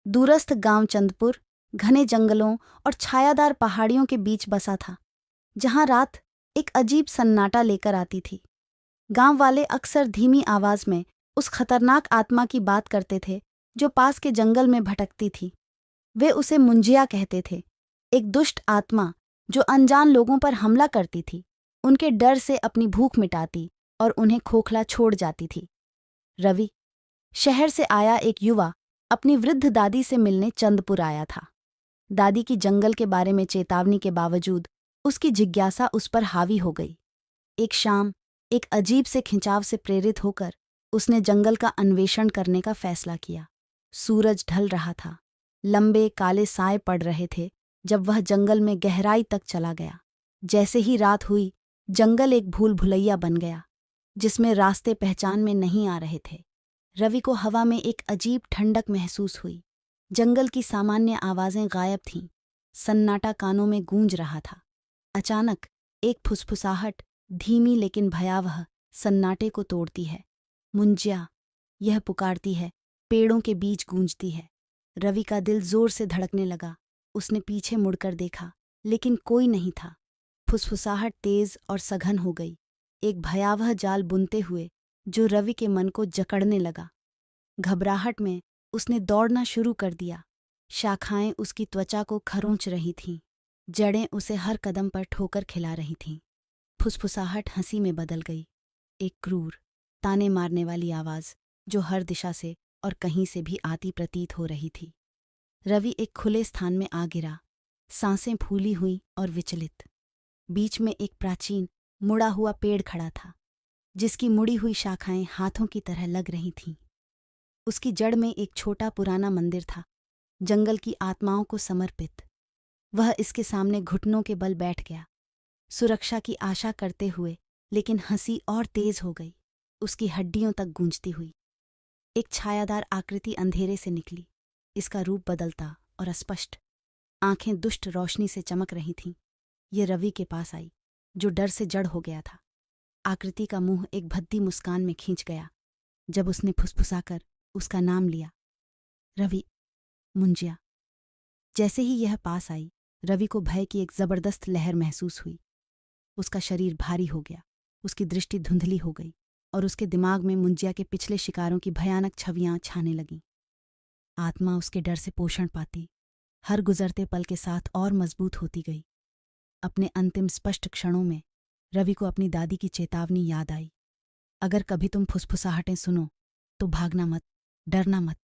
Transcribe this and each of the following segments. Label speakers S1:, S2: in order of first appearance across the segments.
S1: दूरस्थ गांव चंदपुर घने जंगलों और छायादार पहाड़ियों के बीच बसा था, जहां रात एक अजीब सन्नाटा लेकर आती थी। गांव वाले अक्सर धीमी आवाज में उस खतरनाक आत्मा की बात करते थे जो पास के जंगल में भटकती थी। वे उसे मुंजिया कहते थे, एक दुष्ट आत्मा जो अनजान लोगों पर हमला करती थी, उनके डर से अपनी भूख मिटाती और उन्हें खोखला छोड़ जाती थी। रवि, शहर से आया एक युवा, अपनी वृद्ध दादी से मिलने चंदपुर आया था। दादी की जंगल के बारे में चेतावनी के बावजूद उसकी जिज्ञासा उस पर हावी हो गई। एक शाम एक अजीब से खिंचाव से प्रेरित होकर उसने जंगल का अन्वेषण करने का फैसला किया। सूरज ढल रहा था, लंबे काले साए पड़ रहे थे जब वह जंगल में गहराई तक चला गया। जैसे ही रात हुई, जंगल एक भूल भुलैया बन गया, जिसमें रास्ते पहचान में नहीं आ रहे थे। रवि को हवा में एक अजीब ठंडक महसूस हुई। जंगल की सामान्य आवाजें गायब थीं, सन्नाटा कानों में गूंज रहा था। अचानक एक फुसफुसाहट, धीमी लेकिन भयावह, सन्नाटे को तोड़ती है। मुंजिया, यह पुकारती है, पेड़ों के बीच गूंजती है। रवि का दिल जोर से धड़कने लगा। उसने पीछे मुड़कर देखा, लेकिन कोई नहीं था। फुसफुसाहट तेज और सघन हो गई, एक भयावह जाल बुनते हुए जो रवि के मन को जकड़ने लगा। घबराहट में उसने दौड़ना शुरू कर दिया। शाखाएं उसकी त्वचा को खरोंच रही थीं, जड़ें उसे हर कदम पर ठोकर खिला रही थीं। फुसफुसाहट हंसी में बदल गई, एक क्रूर, ताने मारने वाली आवाज जो हर दिशा से और कहीं से भी आती प्रतीत हो रही थी। रवि एक खुले स्थान में आ गिरा, सांसें फूली हुई और विचलित। बीच में एक प्राचीन, मुड़ा हुआ पेड़ खड़ा था, जिसकी मुड़ी हुई शाखाएं हाथों की तरह लग रही थीं। उसकी जड़ में एक छोटा पुराना मंदिर था, जंगल की आत्माओं को समर्पित। वह इसके सामने घुटनों के बल बैठ गया, सुरक्षा की आशा करते हुए, लेकिन हंसी और तेज हो गई, उसकी हड्डियों तक गूंजती हुई। एक छायादार आकृति अंधेरे से निकली, इसका रूप बदलता और अस्पष्ट। आंखें दुष्ट रोशनी से चमक रही थीं। ये रवि के पास आई, जो डर से जड़ हो गया था। आकृति का मुंह एक भद्दी मुस्कान में खींच गया जब उसने फुसफुसाकर उसका नाम लिया, रवि, मुंजिया। जैसे ही यह पास आई, रवि को भय की एक जबरदस्त लहर महसूस हुई। उसका शरीर भारी हो गया, उसकी दृष्टि धुंधली हो गई और उसके दिमाग में मुंजिया के पिछले शिकारों की भयानक छवियां छाने लगीं। आत्मा उसके डर से पोषण पाती, हर गुजरते पल के साथ और मजबूत होती गई। अपने अंतिम स्पष्ट क्षणों में रवि को अपनी दादी की चेतावनी याद आई, अगर कभी तुम फुसफुसाहटें सुनो तो भागना मत, डरना मत,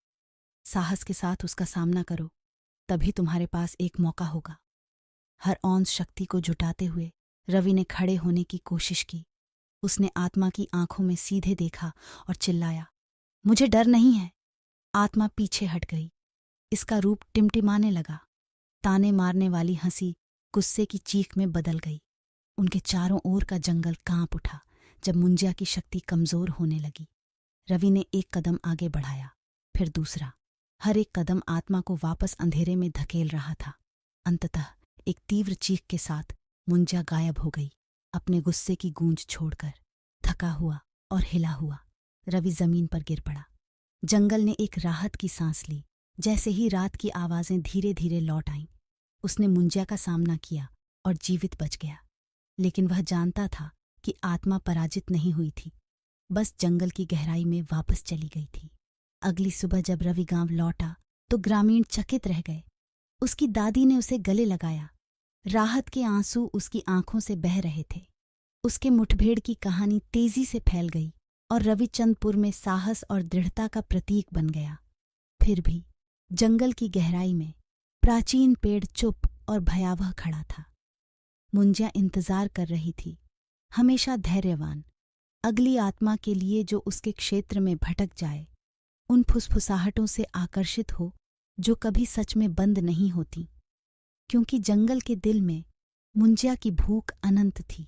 S1: साहस के साथ उसका सामना करो, तभी तुम्हारे पास एक मौका होगा। हर औंस शक्ति को जुटाते हुए रवि ने खड़े होने की कोशिश की। उसने आत्मा की आंखों में सीधे देखा और चिल्लाया, मुझे डर नहीं है। आत्मा पीछे हट गई, इसका रूप टिमटिमाने लगा। ताने मारने वाली हंसी गुस्से की चीख में बदल गई। उनके चारों ओर का जंगल कांप उठा जब मुंजिया की शक्ति कमजोर होने लगी। रवि ने एक कदम आगे बढ़ाया, फिर दूसरा। हर एक कदम आत्मा को वापस अंधेरे में धकेल रहा था। अंततः एक तीव्र चीख के साथ मुंजिया गायब हो गई, अपने गुस्से की गूंज छोड़कर। थका हुआ और हिला हुआ रवि जमीन पर गिर पड़ा। जंगल ने एक राहत की सांस ली। जैसे ही रात की आवाजें धीरे धीरे लौट आईं, उसने मुंजिया का सामना किया और जीवित बच गया। लेकिन वह जानता था कि आत्मा पराजित नहीं हुई थी, बस जंगल की गहराई में वापस चली गई थी। अगली सुबह जब रवि गांव लौटा तो ग्रामीण चकित रह गए। उसकी दादी ने उसे गले लगाया, राहत के आंसू उसकी आंखों से बह रहे थे। उसके मुठभेड़ की कहानी तेजी से फैल गई और रवि चंदपुर में साहस और दृढ़ता का प्रतीक बन गया। फिर भी जंगल की गहराई में प्राचीन पेड़ चुप और भयावह खड़ा था। मुंजिया इंतजार कर रही थी, हमेशा धैर्यवान, अगली आत्मा के लिए जो उसके क्षेत्र में भटक जाए, उन फुसफुसाहटों से आकर्षित हो जो कभी सच में बंद नहीं होती, क्योंकि जंगल के दिल में मुंजिया की भूख अनंत थी।